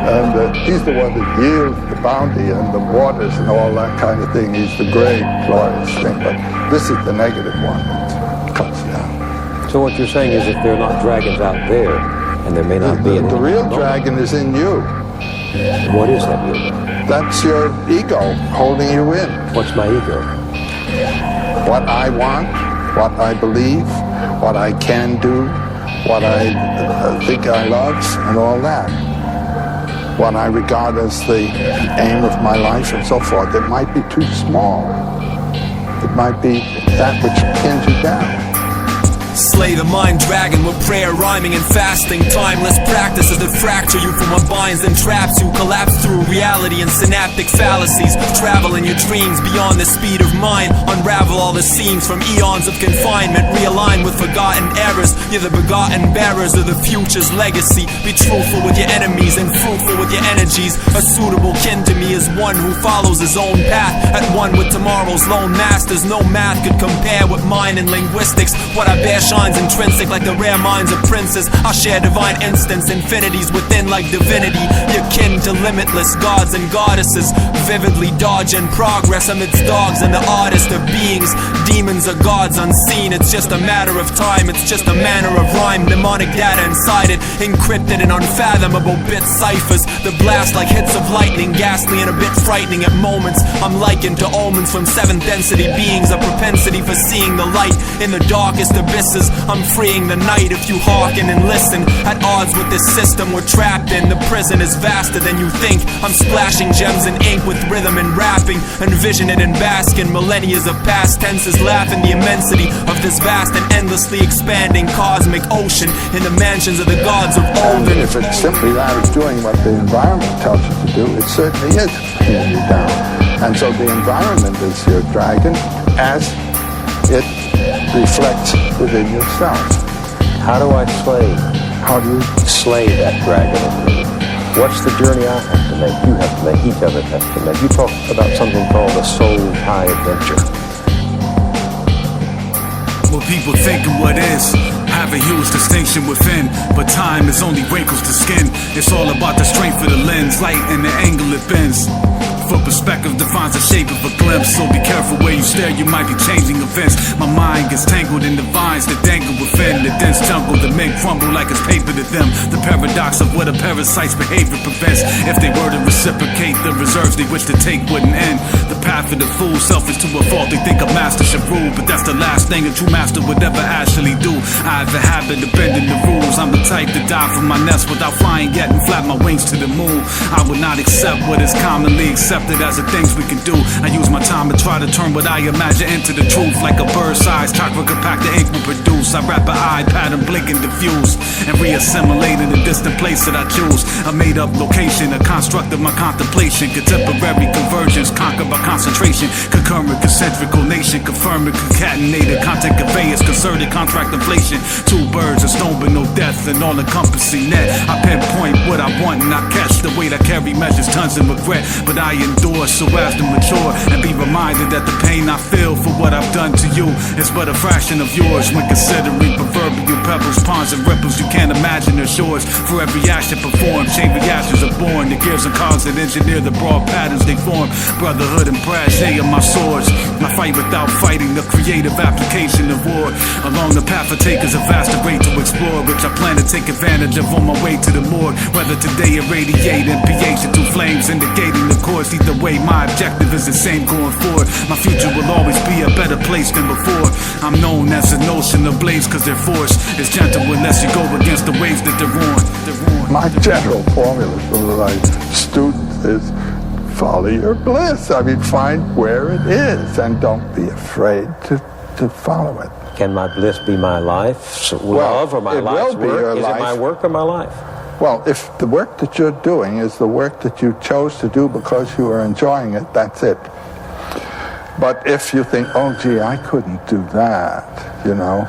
And he's the one that yields the bounty and the waters and all that kind of thing. He's the great, glorious thing. But this is the negative one that comes down. So what you're saying is if there are not dragons out there, and there may not be... The real dragon is in you. What is that ego? That's your ego holding you in. What's my ego? What I want, what I believe, what I can do, what I think I love, and all that. What I regard as the aim of my life and so forth. It might be too small. It might be that which pins you down. Slay the mind dragon with prayer, rhyming and fasting. Timeless practices that fracture you from what binds and traps you. Collapse through reality and synaptic fallacies. Travel in your dreams beyond the speed of mind. Unravel all the seams from eons of confinement. Realign with forgotten errors. You're the begotten bearers of the future's legacy. Be truthful with your enemies and fruitful with your energies. A suitable kin to me is one who follows his own path. At one with tomorrow's lone masters. No math could compare with mine in linguistics. What I bear shines intrinsic like the rare minds of princes. I share divine instance, infinities within like divinity. You're kin to limitless gods and goddesses. Vividly dodging progress amidst dogs and the artist of beings. Demons are gods unseen. It's just a matter of time. It's just a manner of rhyme. Mnemonic data inside it, encrypted in unfathomable bit ciphers. The blast like hits of lightning, ghastly and a bit frightening at moments. I'm likened to omens from seventh density beings. A propensity for seeing the light in the darkest abysses. I'm freeing the night if you hearken and listen. At odds with this system we're trapped in. The prison is vaster than you think. I'm splashing gems in ink with rhythm and rapping. Envision it and bask in millennias of past tenses. Laugh in the immensity of this vast and endlessly expanding cosmic ocean. In the mansions of the gods of old. And if it's simply that of doing what the environment tells you to do, it certainly is pinning you down. And so the environment is your dragon as it reflects within yourself. How do I slay? How do you slay that dragon in me? What's the journey I have to make? You have to make. Each of us has to make. You talk about something called a soul's high adventure. What people think of what is have a huge distinction within, but time is only wrinkles to skin. It's all about the strength of the lens, light and the angle it bends. For perspective defines the shape of a glimpse. So be careful where you stare, you might be changing events. My mind gets tangled in the vines that dangle within the dense jungle that make crumble like it's paper to them. The paradox of what a parasite's behavior prevents. If they were to reciprocate, the reserves they wish to take wouldn't end. The path of the fool, selfish to a fault. They think a master should rule, but that's the last thing a true master would ever actually do. I have a habit of bending the rules. I'm the type to die from my nest without flying yet and flap my wings to the moon. I would not accept what is commonly accepted as the things we can do. I use my time to try to turn what I imagine into the truth. Like a bird-sized chakra compact the ink will produce. I wrap an eye pattern, blink and diffuse, and re-assimilate in the distant place that I choose. A made-up location, a construct of my contemplation. Contemporary convergence, conquered by concentration. Concurrent, concentrical nation, confirming, concatenated. Content conveyance, concerted contract inflation. Two birds, a stone but no death, an all-encompassing net. I pinpoint what I want and I catch the weight I carry measures tons of regret. But I endure so as to mature and be reminded that the pain I feel for what I've done to you is but a fraction of yours. When considering proverbial pebbles, ponds and ripples you can't imagine are shores. For every action performed, chain reactions are born. The gears and cogs that engineer the broad patterns they form. Brotherhood and brass, they are my swords. I fight without fighting, the creative application of war. Along the path I take is a vast array to explore, which I plan to take advantage of on my way to the morgue. Whether today irradiate and pH into flames, indicating the course. Either way, my objective is the same going forward. My future will always be a better place than before. I'm known as an ocean ablaze cause their force is gentle unless you go against the waves that they're on. My general formula for the student is follow your bliss. I mean, find where it is and don't be afraid to follow it. Can my bliss be my life? Love or my life's work? Is it my work or my life? Well, if the work that you're doing is the work that you chose to do because you are enjoying it, that's it. But if you think, oh, gee, I couldn't do that, you know,